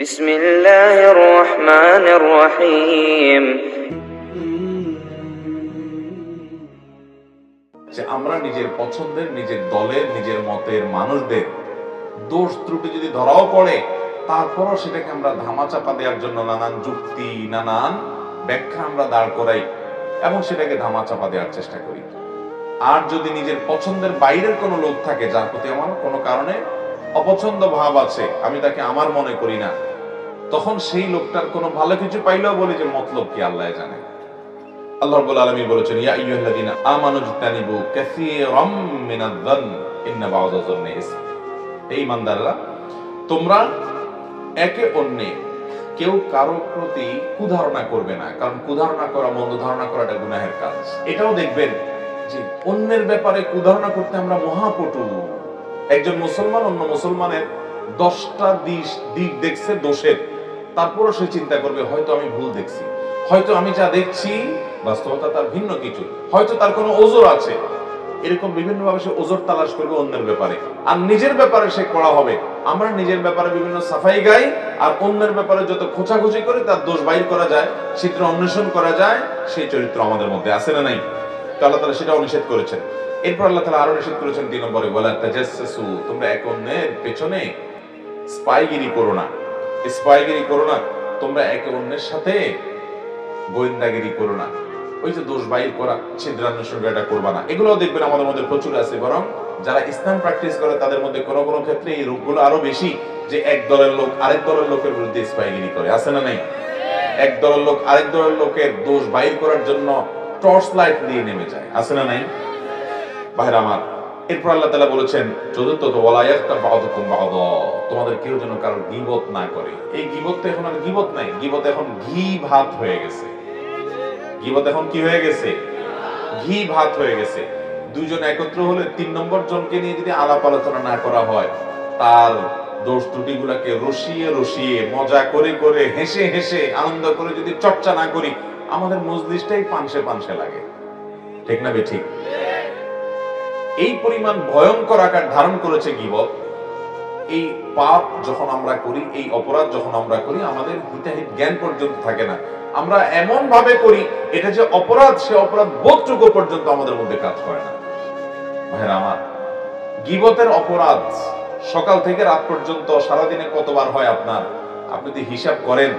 বিসমিল্লাহির রহমানির রহিম। যে আমরা নিজের পছন্দের, নিজের দলের, নিজের মতের মানুষদের দোষ ত্রুটি যদি ধরাও পড়ে, তারপরও সেটাকে আমরা ধামাচাপা দেওয়ার জন্য নানান যুক্তি, নানান ব্যাখ্যা আমরা দাঁড় করাই এবং সেটাকে ধামাচাপা দেওয়ার চেষ্টা করি। আর যদি নিজের পছন্দের বাইরের কোনো লোক থাকে যার প্রতি আমার কোনো কারণে অপছন্দ ভাব আছে, আমি তাকে আমার মনে করি না, তখন সেই লোকটার কোনো ভালো কিছু পাইলেও বলি যে মতলব কি আল্লাহ জানে। আল্লাহ রাব্বুল আলামিন বলেছেন, ইয়া আইয়ুহাল্লাযীনা আমানু ইজতানিবু কাসীরাম মিনায-যন্ন ইন্না বা'দায-যন্নি ইসম। হে ঈমানদাররা, তোমরা একে অন্যের কেউ কারো প্রতি কুধারণা করবে না, কারণ কুধারণা করা, মন্দ ধারণা করা এটা গুনাহের কাজ। এটাও দেখবেন যে অন্যের ব্যাপারে কুধারণা করতে আমরা মহাপটু। একজন মুসলমান অন্য মুসলমানের 10টা দিক দেখছে দোষের, তারপরও সে চিন্তা করবে হয়তো আমি ভুল দেখছি, হয়তো আমি যা দেখছি বাস্তবতা তার ভিন্ন কিছু, হয়তো তার কোনো ওজর আছে। এরকম বিভিন্ন ভাবে সে ওজর তালাশ করবে অন্যের ব্যাপারে, আর নিজের ব্যাপারে সে করা হবে। আমরা নিজের ব্যাপারে বিভিন্ন সাফাই গাই, আর অন্যের ব্যাপারে যত খোঁচাখুচি করে তার দোষ বাইর করা যায়, চিত্র অন্বেষণ করা যায়, সেই চরিত্র আমাদের মধ্যে আছে না নাই? তো আল্লাহ তাআলা সেটাও নিষেধ করেছেন। এরপর আল্লাহ তাআলা আরো নিষেধ করেছেন 3 নম্বরে, ওয়ালা তাজাসসু, তোমরা এক অন্যের পেছনে স্পাইগিরি করো না। স্পাইগিরি করো না, তোমরা একে অন্যের সাথে গোয়েন্দাগিরি করো না। ওই যে দোষ বাইর করা, ছিদ্রান্বেষণ এটা করবা না। এগুলোও দেখবেন আমাদের মধ্যে প্রচুর আছে। বরং যারা ইসলাম প্র্যাকটিস করে তাদের মধ্যে কোনো কোনো ক্ষেত্রে এই রূপগুলো আরো বেশি, যে এক দলের লোক আরেক দলের লোকের বিরুদ্ধে স্পাইগিরি করে, আছে না নাই? এক দলের লোক আরেক দলের লোকের দোষ বাইর করার জন্য টর্চ লাইট দিয়ে নেমে যায়, আছে না নাই? ভাইরা আমার, এরপর আল্লাহ তাআলা বলেছেন চতুর্থত, ওয়ালা ইয়াগতাব বা'দুকুম বা'দা, তোমাদের কেউ যেন কারো গীবত না করে। এই গীবত তো এখন আর গীবত নাই, গীবত এখন ঘি ভাত হয়ে গেছে। গীবত এখন কি হয়ে গেছে? ঘি ভাত হয়ে গেছে। দুইজন একত্র হলে 3 নম্বর জনকে নিয়ে যদি আলাপ আলোচনা না করা হয়, তার দোষ ত্রুটি গুলাকে রসিয়ে রসিয়ে, মজা করে করে, হেসে হেসে, আনন্দ করে যদি চর্চা না করি, আমাদের মজলিসটাই পানসে পানসে লাগে। ঠিক না বেঠিক? এই পরিমাণ ভয়ঙ্কর আকার ধারণ করেছে গীবত। এই পাপ যখন আমরা করি, এই অপরাধ যখন আমরা করি, আমাদের হিতাহিত জ্ঞান পর্যন্ত থাকে না। আমরা এমন ভাবে করি এটা যে অপরাধ, সে অপরাধ বোধটুকু পর্যন্ত আমাদের মধ্যে কাজ করে না। ভাইরা আমার, গীবতের অপরাধ সকাল থেকে রাত পর্যন্ত সারাদিনে কতবার হয় আপনার, আপনি যদি হিসাব করেন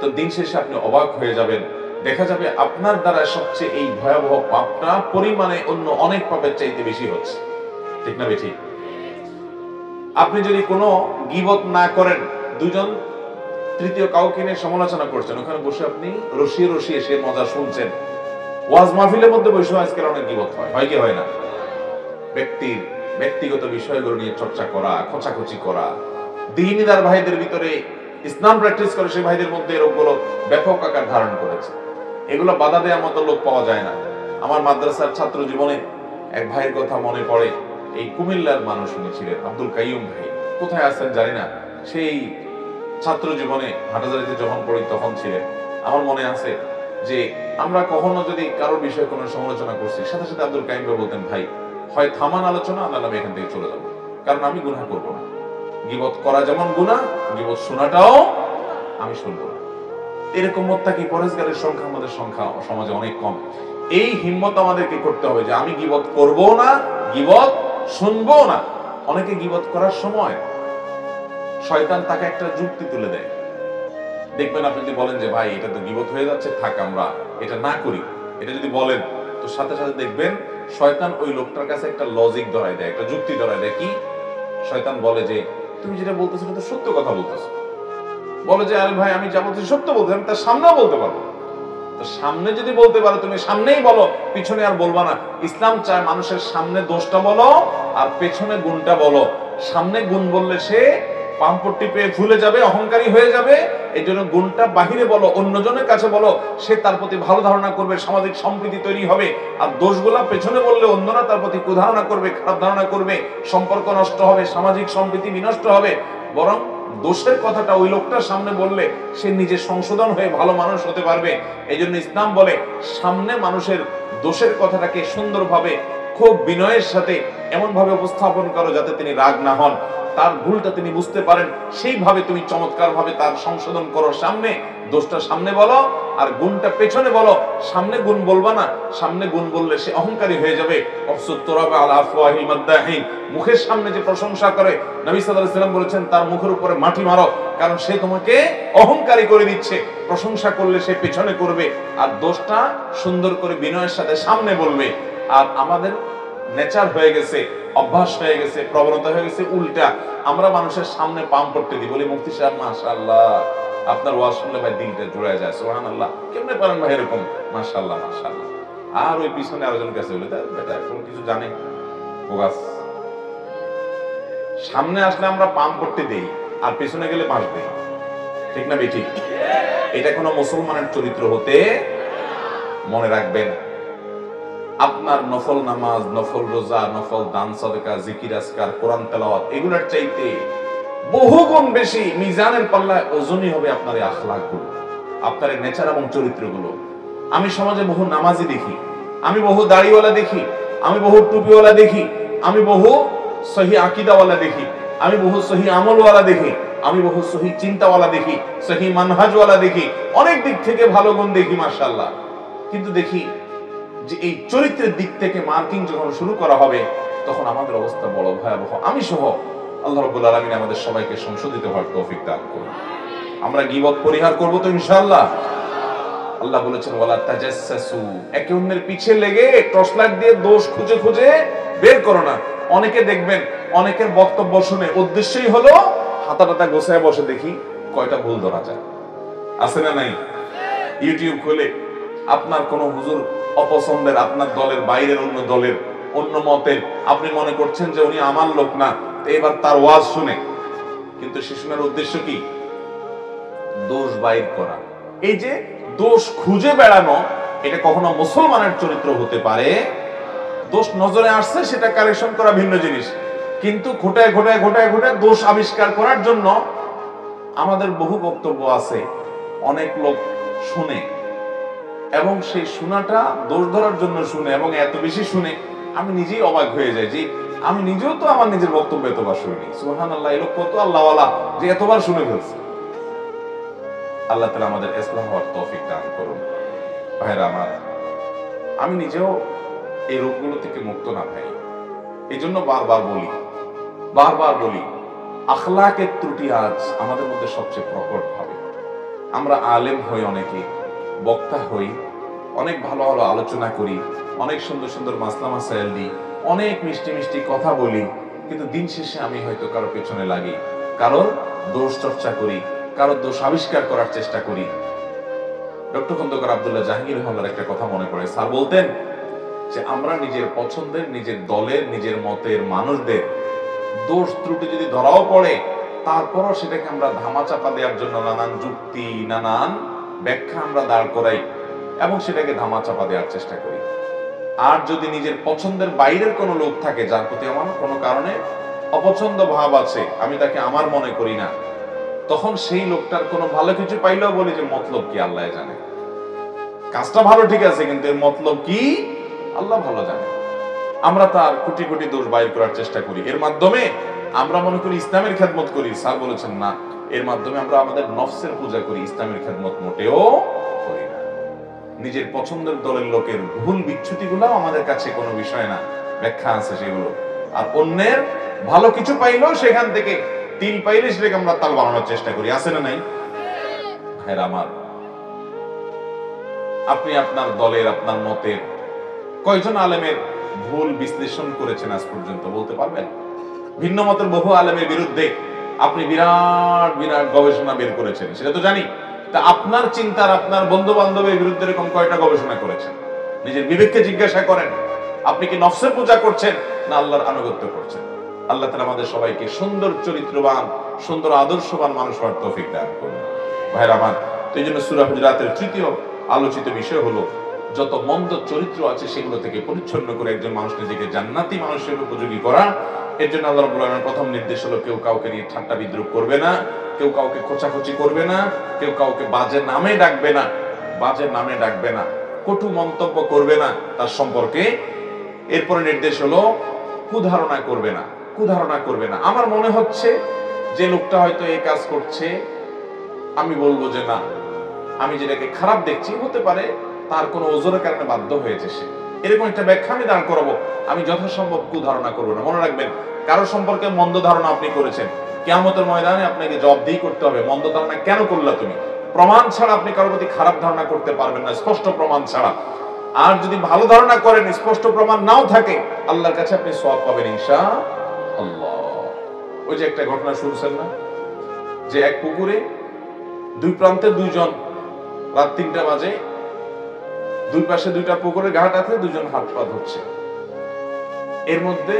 তো দিন শেষে আপনি অবাক হয়ে যাবেন। দেখা যাবে আপনার দ্বারা সবচেয়ে এই ভয়াবহ পাপটা পরিমাণে অন্য অনেক পাপের চাইতে বেশি হচ্ছে। ঠিক না বেঠিক? আপনি যদি কোনো গীবত না করেন, দুজন তৃতীয় কাউকে নিয়ে সমালোচনা করছেন, ওখানে বসে আপনি রসিয়ে রসিয়ে সে মজা শুনছেন। ওয়াজ মাহফিলের মধ্যে বসে আজকাল অনেক গীবত হয় কি হয় না? ব্যক্তির ব্যক্তিগত বিষয়গুলো নিয়ে চর্চা করা, খোঁচাখুচি করা, দ্বীনদার ভাইদের ভিতরে ইসলাম প্র্যাকটিস করে সেই ভাইদের মধ্যে এরকমগুলো ব্যাপক আকার ধারণ করেছে। এগুলো বাধা দেওয়ার মতো লোক পাওয়া যায় না। আমার মাদ্রাসার ছাত্র জীবনে এক ভাইয়ের কথা মনে পড়ে। এই কুমিল্লার মানুষ উনি ছিলেন, আব্দুল কাইয়ুম ভাই। কোথায় আছেন জানি না, সেই ছাত্র জীবনে হাটাজারিতে যখন পড়ি তখন ছিলেন। আমার মনে আছে যে আমরা কখনো যদি কারোর বিষয়ে কোনো সমালোচনা করছি, সাথে সাথে আব্দুল কাইয়ুম ভাই বলতেন, ভাই হয় থামান আলোচনা, আল্লাহ আমি এখান থেকে চলে যাবো, কারণ আমি গুনাহ করবো না। গীবত করা যেমন গুনাহ, গীবত শোনাটাও আমি শুনবো না। এরকম মুত্তাকি পরহেজগারের সংখ্যা আমাদের সমাজে অনেক কম। এই হিম্মত আমাদেরকে করতে হবে যে আমি গীবত করবো না, গীবত শুনবো না। অনেকে গীবত করার সময় শয়তান তাকে একটা যুক্তি তুলে দেয়। দেখবেন আপনি যদি বলেন যে ভাই এটা তো গীবত হয়ে যাচ্ছে, থাক আমরা এটা না করি, এটা যদি বলেন তো সাথে সাথে দেখবেন শয়তান ওই লোকটার কাছে একটা লজিক ধরায় দেয়, একটা যুক্তি ধরায় দেয়। কি? শয়তান বলে যে তুমি যেটা বলতেছো এটা তো সত্য কথা বলতেছো। বলে যে আরে ভাই আমি যা বলছি সত্য বলছি, আমি তার সামনেও বলতে পারবো। তো সামনে যদি বলতে পারো তুমি সামনেই বলো, পিছনে আর বলবা না। ইসলাম চায় মানুষের সামনে দোষটা বলো আর পেছনে গুণটা বলো। সামনে গুণ বললে সে পাম্পটি পেয়ে ভুলে যাবে, অহংকারী হয়ে যাবে। এই জন্য গুণটা বাহিরে বলো, অন্যজনের কাছে বলো, সে তার প্রতি ভালো ধারণা করবে, সামাজিক সম্প্রীতি তৈরি হবে। আর দোষগুলা পেছনে বললে অন্যরা তার প্রতি কুধারণা করবে, খারাপ ধারণা করবে, সম্পর্ক নষ্ট হবে, সামাজিক সম্প্রীতি বিনষ্ট হবে। বরং দোষের কথাটা ওই লোকটার সামনে বললে সে নিজে সংশোধন হয়ে ভালো মানুষ হতে পারবে। এই জন্য ইসলাম বলে সামনে মানুষের দোষের কথাটাকে সুন্দরভাবে, খুব বিনয়ের সাথে এমন ভাবে উপস্থাপন করো যাতে তিনি রাগ না হন। তার ভুলটা তিনি বুঝতে পারেন, সেইভাবে তুমি চমৎকার ভাবে তার সংশোধন করো। সামনে দোষটা সামনে বলো, আর গুণটা পেছনে বলো। সামনে গুণ বলবা না, সামনে গুণ বললে সে অহংকারী হয়ে যাবে। মুখের সামনে যে প্রশংসা করে, নবী সাল্লাল্লাহু আলাইহি ওয়াসাল্লাম বলেছেন তার মুখের উপরে মাটি মারো, কারণ সে তোমাকে অহংকারী করে দিচ্ছে। প্রশংসা করলে সে পেছনে করবে, আর দোষটা সুন্দর করে বিনয়ের সাথে সামনে বলবে। আর আমাদের নেচার হয়ে গেছে, অভ্যাস হয়ে গেছে, প্রবণতা হয়ে গেছে উল্টা। আমরা মানুষের সামনে পাম পড়তে দিই, বলি মুফতি সাহেব মাশাআল্লাহ আপনার ওয়াজ শুনলে ভাই দিলটা জুড়ে যায়, সুবহানাল্লাহ কেমনে পারেন ভাই এরকম, মাশাআল্লাহ মাশাআল্লাহ। আর ওই পিছনে আরেকজন কাছে বলে বেটা কোন কিছু জানে ওগাস। সামনে আসলে আমরা পাম করতে দেই, আর পিছনে গেলে পাশ দেই, ঠিক না বেঠিক? এটা কোনো মুসলমানের চরিত্র হতে, মনে রাখবেন। আপনার নফল নামাজ, নফল রোজা, নফল দান সাদকা, জিকির আজকার, কোরআন তেলাওয়াত, এগুলোর চাইতে বহুগুণ বেশি মিজানের পাল্লায় ওজনই হবে আপনার এই আখলাকগুলো, আপনার এই নেচার এবং চরিত্রগুলো। আমি সমাজে বহু নামাজি দেখি, আমি বহু দাড়িওয়ালা দেখি, আমি বহু টুপিওয়ালা দেখি, আমি বহু সহি আকীদাওয়ালা দেখি, আমি বহু সহি আমলওয়ালা দেখি, আমি বহু সহি চিন্তাওয়ালা দেখি, সহি মানহাজওয়ালা দেখি, অনেক দিক থেকে ভালো গুণ দেখি মাশাআল্লাহ। কিন্তু দেখি যে এই চরিত্রের দিক থেকে মার্কিং যখন শুরু করা হবে, তখন আমাদের অবস্থা বড় ভয়াবহ। আমি সহ আল্লাহ রাব্বুল আলামিন আমাদের সবাইকে সংশোধিত হওয়ার তৌফিক দান করুন। আমরা গীবত পরিহার করব তো ইনশাআল্লাহ। আল্লাহ বলেছেন ওয়ালা তাজাসসু, একে অন্যের পিছে লেগে টর্চ লাইট দিয়ে দোষ খুঁজে খুঁজে বের করো না। অনেকে দেখবেন অনেকের বক্তব্য শুনে উদ্দেশ্যই হলো হাতাটাটা গোছায় বসে দেখি কয়টা ভুল ধরা যায়। আছে না নাই? ইউটিউব খুলে আপনার কোন হুজুর অপছন্দের, আপনার দলের বাইরের অন্য দলের, অন্য মতের, আপনি মনে করছেন যে উনি আমার লোক না, এবার তার ওয়াজ শুনে, কিন্তু সে শোনার উদ্দেশ্য কি? দোষ বাইর করা। এই যে দোষ খুঁজে বেড়ানো, এটা কখনো মুসলমানের চরিত্র হতে পারে? দোষ নজরে আসছে সেটা কারেকশন করা ভিন্ন জিনিস, কিন্তু ঘোটায় ঘোটায় ঘোটায় ঘোটায় দোষ আবিষ্কার করার জন্য আমাদের বহু বক্তব্য আছে। অনেক লোক শুনে এবং সেই শোনাটা দোষ ধরার জন্য শুনে, এবং এত বেশি শুনে আমি নিজেই অবাক হয়ে যাই যে আমি নিজেও তো আমার নিজের বক্তব্য এতবার শুনি। সুবহানাল্লাহ, এই লোক কত আল্লাহওয়ালা যে এতবার শুনে ফেলছে। আল্লাহ তাআলা আমাদের ইসলাম হওয়ার তৌফিক দান করুন। ভাইরা আমার, আমি নিজেও এই রোগগুলো থেকে মুক্ত না ভাই, এই জন্য বারবার বলি আখলাকের ত্রুটি আজ আমাদের মধ্যে সবচেয়ে প্রকট ভাবে। আমরা আলেম হই, অনেকে বক্তা হই, অনেক ভালো ভালো আলোচনা করি, অনেক সুন্দর সুন্দর মাসলা মাসাইল দিই, অনেক মিষ্টি মিষ্টি কথা বলি, কিন্তু দিন শেষে আমি হয়তো কারো পেছনে লাগি, কারোর দোষ চর্চা করি, কারোর দোষ আবিষ্কার করার চেষ্টা করি। ডক্টর খন্দকার আব্দুল্লাহ জাহাঙ্গীর রহমানের একটা কথা মনে পড়ে। স্যার বলতেন যে আমরা নিজের পছন্দের, নিজের দলের, নিজের মতের মানুষদের দোষ ত্রুটি যদি ধরাও পড়ে, তারপরও সেটাকে আমরা ধামাচাপা দেওয়ার জন্য নানান যুক্তি, নানান ব্যাখ্যা আমরা দাঁড় করাই এবং সেটাকে ধামাচাপা দেওয়ার চেষ্টা করি। আর যদি নিজের পছন্দের বাইরের কোনো লোক থাকে, যার প্রতি আমার কোনো কারণে অপছন্দ ভাব আছে, আমি তাকে আমার মনে করি না, তখন সেই লোকটার কোনো ভালো কিছু পাইলেও বলি যে মতলব কি আল্লাহ জানে, কাজটা ভালো ঠিক আছে, কিন্তু এর মতলব কি আল্লাহ ভালো জানে। আমরা তার কোটি কোটি দোষ বাইর করার চেষ্টা করি, এর মাধ্যমে আমরা মনে করি ইসলামের খেদমত করি। স্যার বলেছেন না, এর মাধ্যমে আমরা আমাদের নফসের পূজা করি, ইসলামের খেদমত মোটেও করি না। নিজের পছন্দের দলের লোকের ভুল বিচ্যুতি গুলো আমাদের কাছে কোনো বিষয় না, ব্যাখ্যা আছে সেগুলো। আর অন্যের ভালো কিছু পাইলেও সেখান থেকে তিল পাইলে সেটাকে আমরা তাল বানানোর চেষ্টা করি। আছে না নাই? হ্যাঁ আমার, আপনি আপনার দলের, আপনার মতের কয়জন আলেমের ভুল বিশ্লেষণ করেছেন আজ পর্যন্ত বলতে পারবেন? ভিন্ন মতের বহু আলেমের বিরুদ্ধে আপনি বিরাট বিরাট গবেষণা বের করেছেন, সেটা তো জানি। তা আপনার চিন্তার, আপনার বন্ধু বান্ধবের বিরুদ্ধে এরকম কয়টা গবেষণা করেছেন? নিজের বিবেককে জিজ্ঞাসা করেন, আপনি কি নফসের পূজা করছেন না আল্লাহর আনুগত্য করছেন? আল্লাহ তাআলা আমাদের সবাইকে সুন্দর চরিত্রবান, সুন্দর আদর্শবান মানুষ হওয়ার তৌফিক দান করুন। ভাইরা আমার, তো এই জন্য সূরা হুজুরাতের তৃতীয় আলোচিত বিষয় হলো যত মন্দ চরিত্র আছে সেগুলো থেকে পরিচ্ছন্ন করে একজন মানুষ নিজেকে জান্নাতি মানুষের উপযোগী করা। এর জন্য আল্লাহ রাব্বুল আলামিনের প্রথম নির্দেশ হলো কেউ কাউকে নিয়ে ঠাট্টা বিদ্রুপ করবে না, কেউ কাউকে খোঁচাখুচি করবে না, কেউ কাউকে বাজে নামে ডাকবে না, কটু মন্তব্য করবে না তার সম্পর্কে। এরপরে নির্দেশ হলো কুধারণা করবে না, কুধারণা করবে না। আমার মনে হচ্ছে যে লোকটা হয়তো এই কাজ করছে, আমি বলবো যে না, আমি যেটাকে খারাপ দেখছি, হতে পারে তার কোনো ওজোরের কারণে বাধ্য হয়েছে সে, এরকম একটা ব্যাখ্যা আমি দাঁড় করাবো। আমি যথাসম্ভব কুধারণা করবো না। মনে রাখবেন, কারো সম্পর্কে মন্দ ধারণা আপনি করেছেন, কিয়ামতের ময়দানে আপনাকে জবাবদিহি করতে হবে, মন্দ ধারণা কেন করলা তুমি। প্রমাণ ছাড়া আপনি কারোর প্রতি খারাপ ধারণা করতে পারবেন না, স্পষ্ট প্রমাণ ছাড়া। আর যদি ভালো ধারণা করেন, স্পষ্ট প্রমাণ নাও থাকে, আল্লাহর কাছে আপনি সওয়াব পাবেন ইনশাআল্লাহ। ওই যে একটা ঘটনা শুনছেন না, যে এক পুকুরে দুই প্রান্তে দুইজন, রাত 3টা বাজে, দুই পাশে দুইটা পুকুরের ঘাট আছে, দুজন হাত পা ধরছে। এর মধ্যে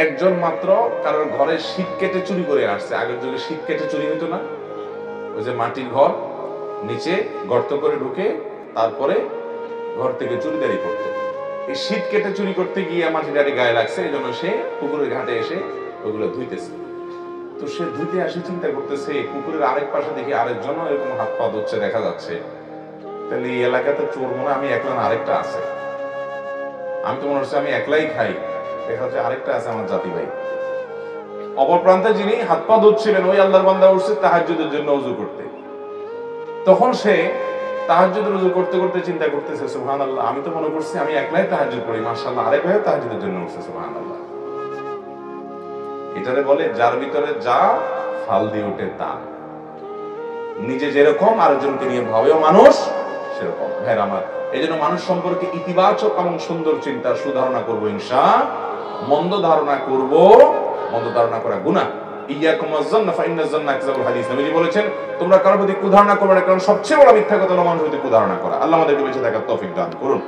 একজন মাত্র কারোর ঘরে শীত কেটে চুরি করে আসছে। আগের যুগে শীত কেটে চুরি হতো না, ওই যে মাটির ঘর, নিচে গর্ত করে ঢুকে তারপরে ঘর থেকে চুরিদারি করতো। এই শীত কেটে চুরি করতে গিয়ে মাটিটারি গায়ে লাগছে, এই জন্য সে পুকুরের ঘাটে এসে ওগুলো ধুইতেছে। তো সে ধুইতে আসি চিন্তা করতেছে, পুকুরের আরেক পাশে দেখি আরেকজন এরকম হাত পা ধরছে দেখা যাচ্ছে, তাহলে এই এলাকাতে চোর মনে আমি একলা না আরেকটা আছে, আমি তো মনে হচ্ছে আমি একলাই খাই, দেখা যাচ্ছে আরেকটা আছে আমার জাতি ভাই। অপর প্রান্তে যিনি হাত পা ধুচ্ছিলেন, ওই আল্লাহর বান্দা উঠছে তাহাজ্জুদের জন্য ওযু করতে। তখন সে তাহাজ্জুদের ওযু করতে করতে চিন্তা করতেছে, সুবহানাল্লাহ, আমি তো মনে করছি আমি একলাই তাহাজ্জুদ পড়ি, মাশাআল্লাহ আরেক ভাই তাহাজ্জুদের জন্য উঠছে, সুবহানাল্লাহ। এটারে বলে যার ভিতরে যা ফাল দিয়ে ওঠে তা। নিজে যেরকম আরেকজনকে নিয়ে ভাবেও মানুষ সেরকম। ভাইরা আমার, এইজন্য মানুষ সম্পর্কে ইতিবাচক এবং সুন্দর চিন্তা সুধারণা করবো ইনশাআল্লাহ। মন্দ ধারণা করব, মন্দ ধারণা করা গুনাহ। ইয়াকুম আয-যান্না ফাইন্নায যান্না আকযাবুল হাদিস। নবীজি বলেছেন, তোমরা কারোর প্রতি কুধারণা করবে না, কারণ সবচেয়ে বড় মিথ্যা কথা হলো মানুষের প্রতি কুধারণা করা। আল্লাহ আমাদেরকে বেঁচে থাকার তৌফিক দান করুন।